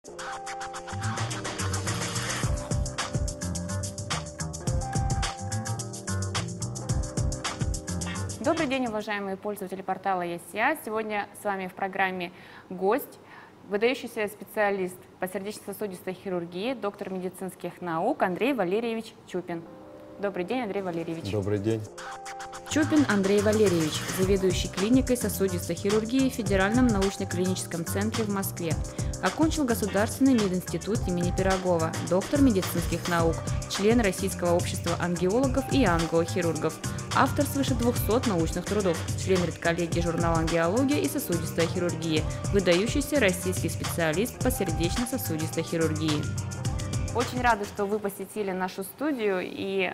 Добрый день, уважаемые пользователи портала ЕСЯ. Сегодня с вами в программе гость, выдающийся специалист по сердечно-сосудистой хирургии, доктор медицинских наук Андрей Валерьевич Чупин. Добрый день, Андрей Валерьевич. Добрый день. Чупин Андрей Валерьевич, заведующий клиникой сосудистой хирургии в Федеральном научно-клиническом центре в Москве. Окончил Государственный мединститут имени Пирогова, доктор медицинских наук, член Российского общества ангиологов и ангиохирургов, автор свыше 200 научных трудов, член редколлегии журнала «Ангиология и сосудистая хирургия», выдающийся российский специалист по сердечно-сосудистой хирургии. Очень рада, что вы посетили нашу студию, и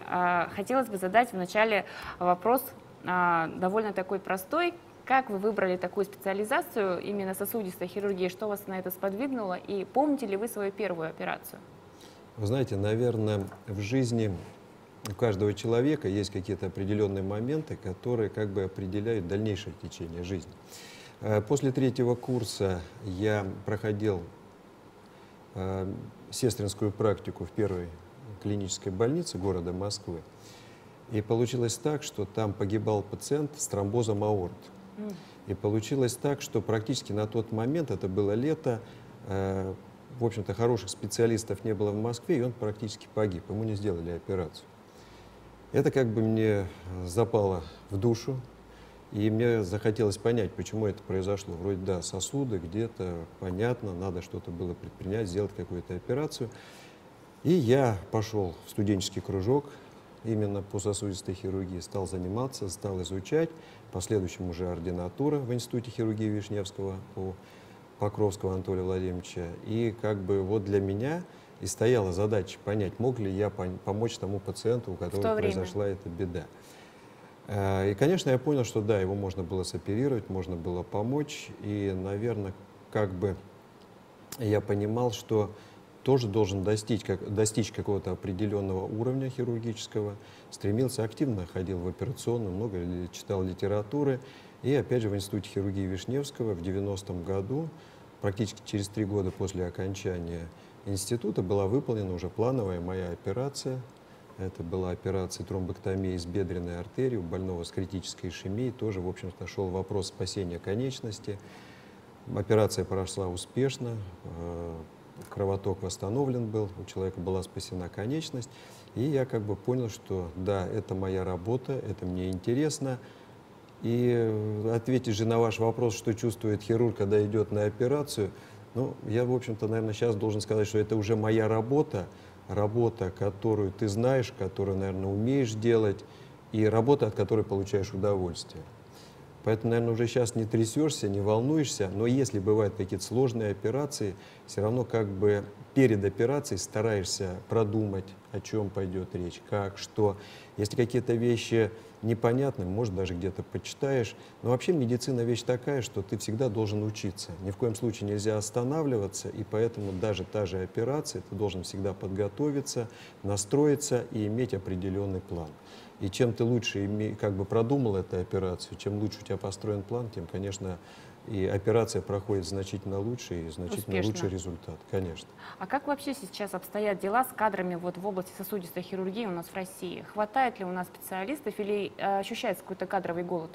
хотелось бы задать вначале вопрос довольно такой простой. Как вы выбрали такую специализацию, именно сосудистой хирургии, что вас на это сподвигнуло, и помните ли вы свою первую операцию? Вы знаете, наверное, в жизни у каждого человека есть какие-то определенные моменты, которые как бы определяют дальнейшее течение жизни. После третьего курса я проходил сестринскую практику в первой клинической больнице города Москвы. И получилось так, что там погибал пациент с тромбозом аорты. И получилось так, что практически на тот момент, это было лето, в общем-то, хороших специалистов не было в Москве, и он практически погиб. Ему не сделали операцию. Это как бы мне запало в душу, и мне захотелось понять, почему это произошло. Вроде, да, сосуды где-то, понятно, надо что-то было предпринять, сделать какую-то операцию. И я пошел в студенческий кружок именно по сосудистой хирургии, стал заниматься, стал изучать, в последующем уже ординатура в Институте хирургии Вишневского у Покровского Анатолия Владимировича. И как бы вот для меня и стояла задача понять, мог ли я помочь тому пациенту, у которого произошла эта беда. И, конечно, я понял, что да, его можно было соперировать, можно было помочь. И, наверное, как бы я понимал, что тоже должен достичь какого-то определенного уровня хирургического. Стремился, активно ходил в операционную, много читал литературы. И, опять же, в Институте хирургии Вишневского в 90-м году, практически через 3 года после окончания института, была выполнена уже плановая моя операция. Это была операция тромбэктомии с бедренной артерии у больного с критической ишемией. Тоже, в общем-то, шел вопрос спасения конечности. Операция прошла успешно, кровоток восстановлен был, у человека была спасена конечность. И я как бы понял, что да, это моя работа, это мне интересно. И ответить же на ваш вопрос, что чувствует хирург, когда идет на операцию, ну, я, в общем-то, наверное, сейчас должен сказать, что это уже моя работа, которую ты знаешь, которую, наверное, умеешь делать, и работа, от которой получаешь удовольствие. Поэтому, наверное, уже сейчас не трясешься, не волнуешься, но если бывают какие-то сложные операции, все равно как бы перед операцией стараешься продумать, о чем пойдет речь, как, что. Если какие-то вещи непонятны, может, даже где-то почитаешь. Но вообще медицина вещь такая, что ты всегда должен учиться. Ни в коем случае нельзя останавливаться, и поэтому даже та же операция, ты должен всегда подготовиться, настроиться и иметь определенный план. И чем ты лучше как бы продумал эту операцию, чем лучше у тебя построен план, тем, конечно, и операция проходит значительно лучше и значительно лучший результат, конечно. А как вообще сейчас обстоят дела с кадрами вот в области сосудистой хирургии у нас в России? Хватает ли у нас специалистов или ощущается какой-то кадровый голод?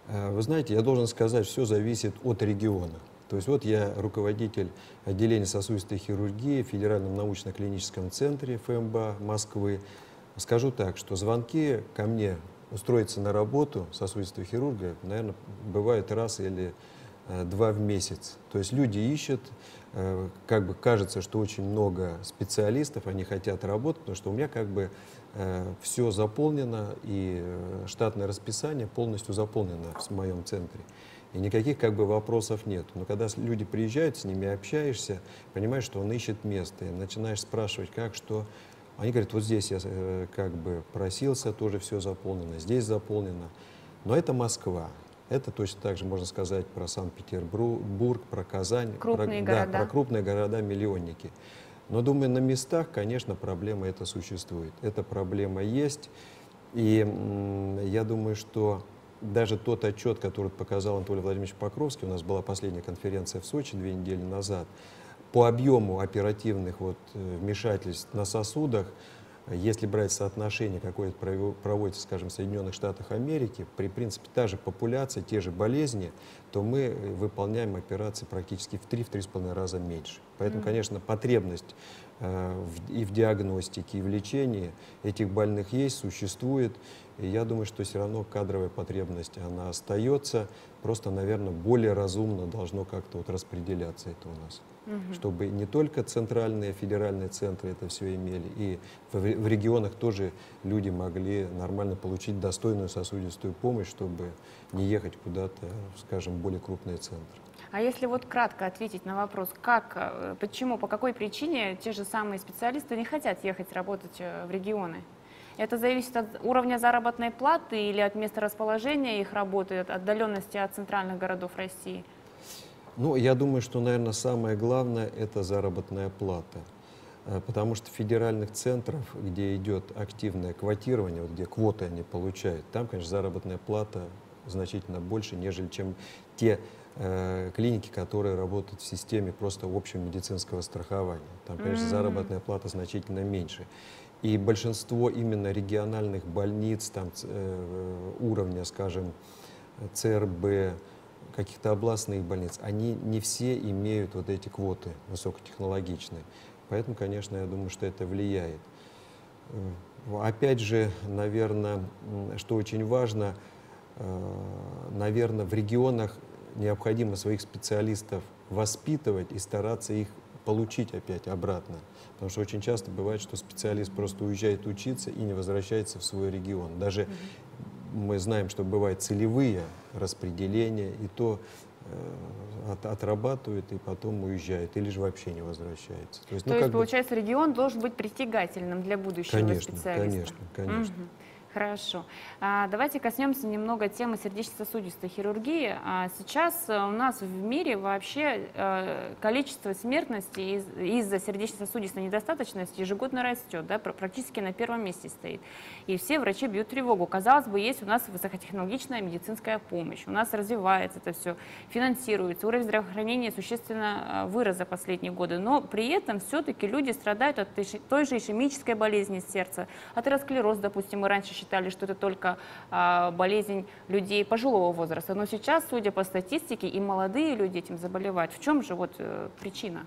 Вы знаете, я должен сказать, все зависит от региона. То есть вот я руководитель отделения сосудистой хирургии в Федеральном научно-клиническом центре ФМБА Москвы. Скажу так, что звонки ко мне устроиться на работу сосудистого хирурга, наверное, бывает раз или 2 в месяц. То есть люди ищут, как бы кажется, что очень много специалистов, они хотят работать, потому что у меня как бы все заполнено, и штатное расписание полностью заполнено в моем центре. И никаких как бы вопросов нет. Но когда люди приезжают, с ними общаешься, понимаешь, что он ищет место, и начинаешь спрашивать, как, что. Они говорят, вот здесь я как бы просился, тоже все заполнено, здесь заполнено. Но это Москва. Это точно так же можно сказать про Санкт-Петербург, про Казань, крупные города. Да, про крупные города-миллионники. Но, думаю, на местах, конечно, проблема эта существует. Эта проблема есть. И я думаю, что даже тот отчет, который показал Анатолий Владимирович Покровский, у нас была последняя конференция в Сочи 2 недели назад, по объему оперативных вмешательств на сосудах, если брать соотношение, какое проводится, скажем, в Соединенных Штатах Америки, при принципе та же популяция, те же болезни, то мы выполняем операции практически в 3-3,5 раза меньше. Поэтому, конечно, потребность и в диагностике, и в лечении этих больных есть, существует. И я думаю, что все равно кадровая потребность, она остается. Просто, наверное, более разумно должно как-то распределяться это у нас. Чтобы не только центральные, федеральные центры это все имели, и в регионах тоже люди могли нормально получить достойную сосудистую помощь, чтобы не ехать куда-то, скажем, в более крупные центры. А если кратко ответить на вопрос, почему, по какой причине те же самые специалисты не хотят ехать работать в регионы? Это зависит от уровня заработной платы или от места расположения их работы, от отдаленности от центральных городов России? Ну, я думаю, что, наверное, самое главное – это заработная плата. Потому что в федеральных центрах, где идет активное квотирование, где квоты они получают, там, конечно, заработная плата значительно больше, нежели чем те клиники, которые работают в системе просто общего медицинского страхования. Там, конечно, заработная плата значительно меньше. И большинство именно региональных больниц, там, уровня, скажем, ЦРБ, каких-то областных больниц, они не все имеют эти квоты высокотехнологичные. Поэтому, конечно, я думаю, что это влияет. Опять же, наверное, что очень важно, наверное, в регионах необходимо своих специалистов воспитывать и стараться их получить опять обратно. Потому что очень часто бывает, что специалист просто уезжает учиться и не возвращается в свой регион. Даже мы знаем, что бывают целевые распределения, и то отрабатывают и потом уезжают, или же вообще не возвращаются. То есть, получается, регион должен быть притягательным для будущего специалиста. Конечно. Хорошо. Давайте коснемся немного темы сердечно-сосудистой хирургии. Сейчас у нас в мире вообще количество смертности из-за сердечно-сосудистой недостаточности ежегодно растет, да, практически на первом месте стоит. И все врачи бьют тревогу. Казалось бы, есть у нас высокотехнологичная медицинская помощь, у нас развивается это все, финансируется, уровень здравоохранения существенно вырос за последние годы, но при этом все-таки люди страдают от той же ишемической болезни сердца, атеросклероз, допустим, мы раньше считали, что это только болезнь людей пожилого возраста. Но сейчас, судя по статистике, и молодые люди этим заболевают. В чем же причина?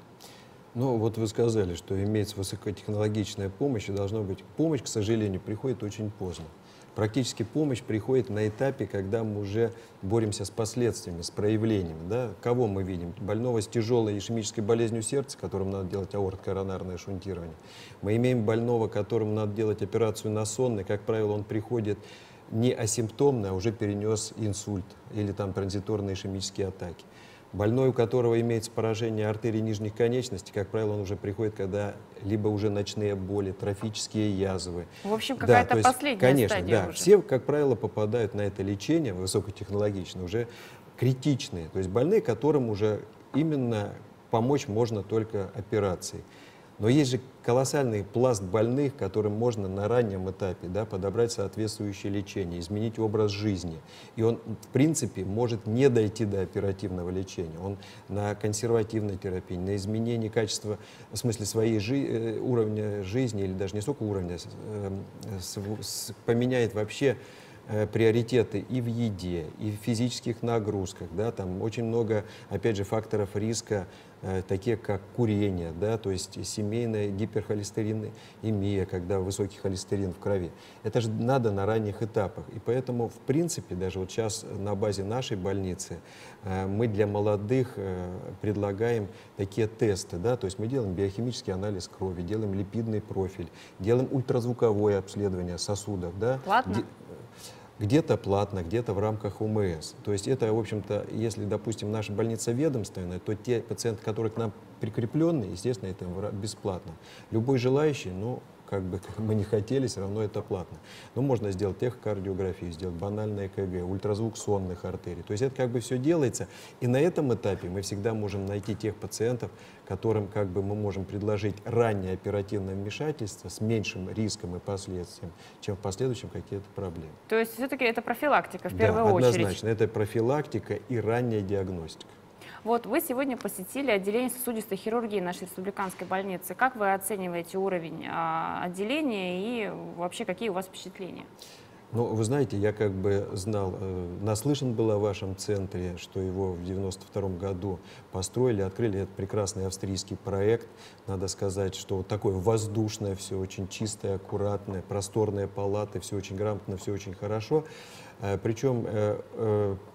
Ну, вы сказали, что имеется высокотехнологичная помощь, и должно быть. Помощь, к сожалению, приходит очень поздно. Практически помощь приходит на этапе, когда мы уже боремся с последствиями, с проявлениями. Да? Кого мы видим? Больного с тяжелой ишемической болезнью сердца, которому надо делать аорто-коронарное шунтирование. Мы имеем больного, которому надо делать операцию на сонный. Как правило, он приходит не асимптомно, а уже перенес инсульт или транзиторные ишемические атаки. Больной, у которого имеется поражение артерий нижних конечностей, как правило, он уже приходит, когда либо уже ночные боли, трофические язвы. В общем, какая-то последняя стадия уже. Все, как правило, попадают на это лечение высокотехнологичное, уже критичные. То есть больные, которым уже именно помочь можно только операцией. Но есть же колоссальный пласт больных, которым можно на раннем этапе подобрать соответствующее лечение, изменить образ жизни. И он, в принципе, может не дойти до оперативного лечения. Он на консервативной терапии, на изменение качества, в смысле своей уровня жизни, или даже не столько уровня, поменяет вообще приоритеты и в еде, и в физических нагрузках. Там очень много, опять же, факторов риска, такие как курение, то есть семейная гиперхолестеринемия, когда высокий холестерин в крови. Это же надо на ранних этапах. И поэтому, в принципе, даже сейчас на базе нашей больницы мы для молодых предлагаем такие тесты. То есть мы делаем биохимический анализ крови, делаем липидный профиль, делаем ультразвуковое обследование сосудов. Платно? Где-то платно, где-то в рамках ОМС. То есть это, в общем-то, если, допустим, наша больница ведомственная, то те пациенты, которые к нам прикреплены, естественно, это бесплатно. Любой желающий, как бы мы не хотели, все равно это платно. Но можно сделать эхокардиографию, сделать банальное ЭКГ, ультразвук сонных артерий. То есть это как бы все делается. И на этом этапе мы всегда можем найти тех пациентов, которым как бы мы можем предложить раннее оперативное вмешательство с меньшим риском и последствием, чем в последующем какие-то проблемы. То есть все-таки это профилактика в первую очередь? Однозначно. Это профилактика и ранняя диагностика. Вот вы сегодня посетили отделение сосудистой хирургии нашей республиканской больницы. Как вы оцениваете уровень отделения и вообще какие у вас впечатления? Ну, вы знаете, я как бы знал, наслышан был о вашем центре, что его в 92 году построили, открыли этот прекрасный австрийский проект. Надо сказать, что вот такое воздушное, все очень чистое, аккуратное, просторные палаты, все очень грамотно, все очень хорошо. Причем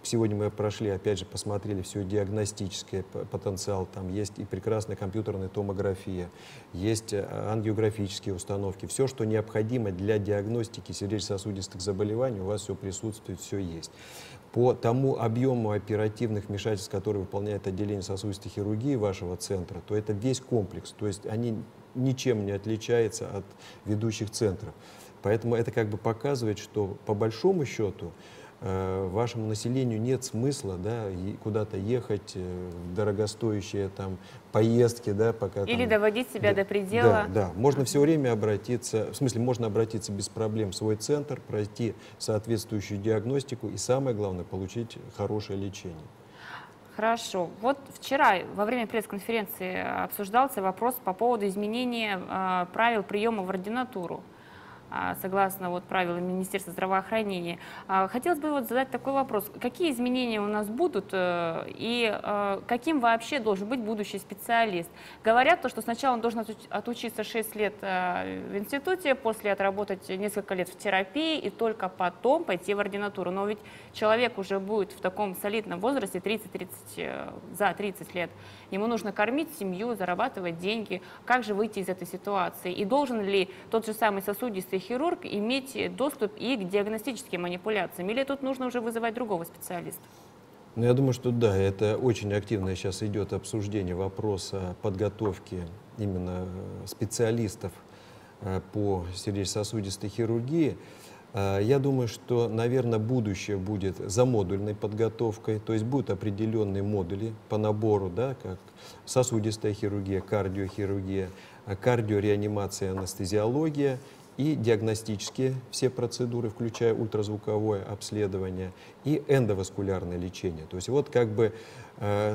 сегодня мы прошли, опять же, посмотрели все диагностический потенциал. Там есть и прекрасная компьютерная томография, есть ангиографические установки. Все, что необходимо для диагностики сердечно-сосудистых заболеваний, у вас все присутствует, все есть. По тому объему оперативных вмешательств, которые выполняет отделение сосудистой хирургии вашего центра, то это весь комплекс. То есть они ничем не отличаются от ведущих центров. Поэтому это как бы показывает, что по большому счету вашему населению нет смысла, да, куда-то ехать в дорогостоящие там поездки, да, пока или там, доводить себя до предела. Да, можно все время обратиться, в смысле можно обратиться без проблем в свой центр, пройти соответствующую диагностику и самое главное получить хорошее лечение. Хорошо. Вот вчера во время пресс-конференции обсуждался вопрос по поводу изменения правил приема в ординатуру, согласно вот правилам Министерства здравоохранения. Хотелось бы вот задать такой вопрос. Какие изменения у нас будут и каким вообще должен быть будущий специалист? Говорят, что сначала он должен отучиться 6 лет в институте, после отработать несколько лет в терапии и только потом пойти в ординатуру. Но ведь человек уже будет в таком солидном возрасте, за 30 лет. Ему нужно кормить семью, зарабатывать деньги. Как же выйти из этой ситуации? И должен ли тот же самый сосудистый хирург иметь доступ и к диагностическим манипуляциям? Или тут нужно уже вызывать другого специалиста? Ну, я думаю, что да, это очень активно сейчас идет обсуждение вопроса подготовки именно специалистов по сердечно-сосудистой хирургии. Я думаю, что, наверное, будущее будет за модульной подготовкой, то есть будут определенные модули по набору, да, как сосудистая хирургия, кардиохирургия, кардиореанимация, анестезиология и диагностические все процедуры, включая ультразвуковое обследование и эндоваскулярное лечение. То есть вот как бы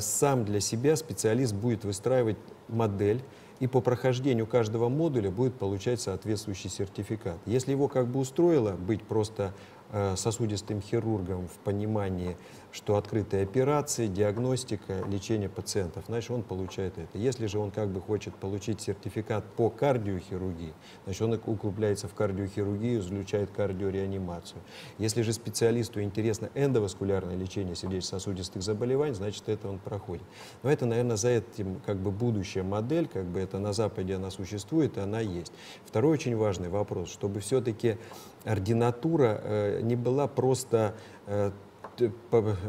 сам для себя специалист будет выстраивать модель, и по прохождению каждого модуля будет получать соответствующий сертификат. Если его как бы устроило быть просто сосудистым хирургом в понимании, что открытые операции, диагностика, лечение пациентов, значит, он получает это. Если же он как бы хочет получить сертификат по кардиохирургии, значит, он углубляется в кардиохирургию, изучает кардиореанимацию. Если же специалисту интересно эндоваскулярное лечение сердечно-сосудистых заболеваний, значит, это он проходит. Но это, наверное, за этим как бы будущая модель, как бы это на Западе она существует, и она есть. Второй очень важный вопрос, чтобы все-таки ординатура не была просто,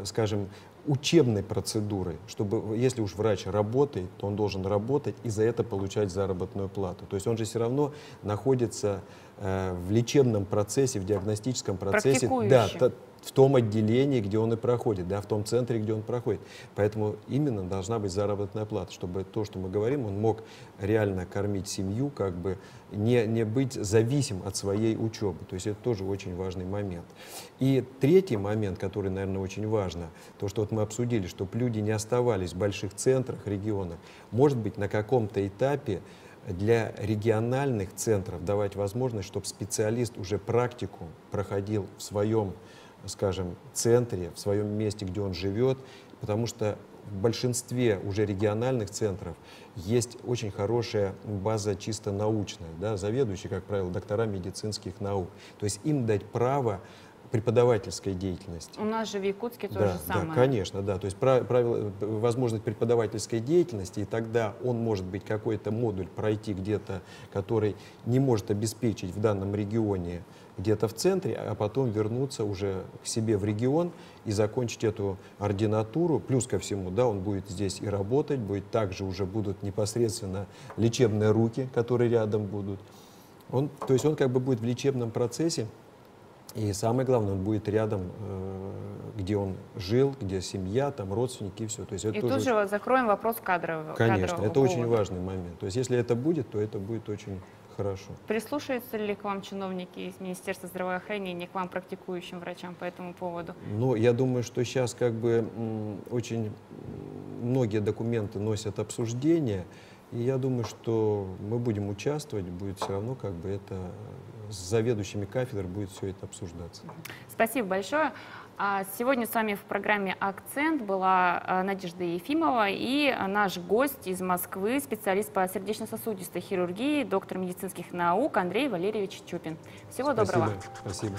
скажем, учебной процедурой, чтобы, если уж врач работает, то он должен работать и за это получать заработную плату. То есть он же все равно находится в лечебном процессе, в диагностическом процессе, да, в том отделении, где он и проходит, да, в том центре, где он проходит. Поэтому именно должна быть заработная плата, чтобы то, что мы говорим, он мог реально кормить семью, как бы не быть зависим от своей учебы. То есть это тоже очень важный момент. И третий момент, который, наверное, очень важно, то, что вот мы обсудили, чтобы люди не оставались в больших центрах, регионах, может быть, на каком-то этапе для региональных центров давать возможность, чтобы специалист уже практику проходил в своем, скажем, центре, в своем месте, где он живет, потому что в большинстве уже региональных центров есть очень хорошая база чисто научная, да, заведующие, как правило, доктора медицинских наук. То есть им дать право преподавательской деятельности. У нас же в Якутске то же самое. Да, конечно, да. То есть возможность преподавательской деятельности, и тогда он может быть какой-то модуль пройти где-то, который не может обеспечить в данном регионе где-то в центре, а потом вернуться уже к себе в регион и закончить эту ординатуру. Плюс ко всему, да, он будет здесь и работать, будет также уже будут непосредственно лечебные руки, которые рядом будут. То есть он как бы будет в лечебном процессе. И самое главное, он будет рядом, где он жил, где семья, там родственники и все. То есть это и тоже тут же закроем вопрос кадрового. Конечно, это повода. очень важный момент. То есть если это будет, то это будет очень хорошо. Прислушаются ли к вам чиновники из Министерства здравоохранения, к вам, практикующим врачам, по этому поводу? Ну, я думаю, что сейчас как бы очень многие документы носят обсуждение, и я думаю, что мы будем участвовать, будет все равно как бы это с заведующими кафедр будет все это обсуждаться. Спасибо большое. Сегодня с вами в программе «Акцент» была Надежда Ефимова и наш гость из Москвы, специалист по сердечно-сосудистой хирургии, доктор медицинских наук Андрей Валерьевич Чупин. Всего доброго. Спасибо.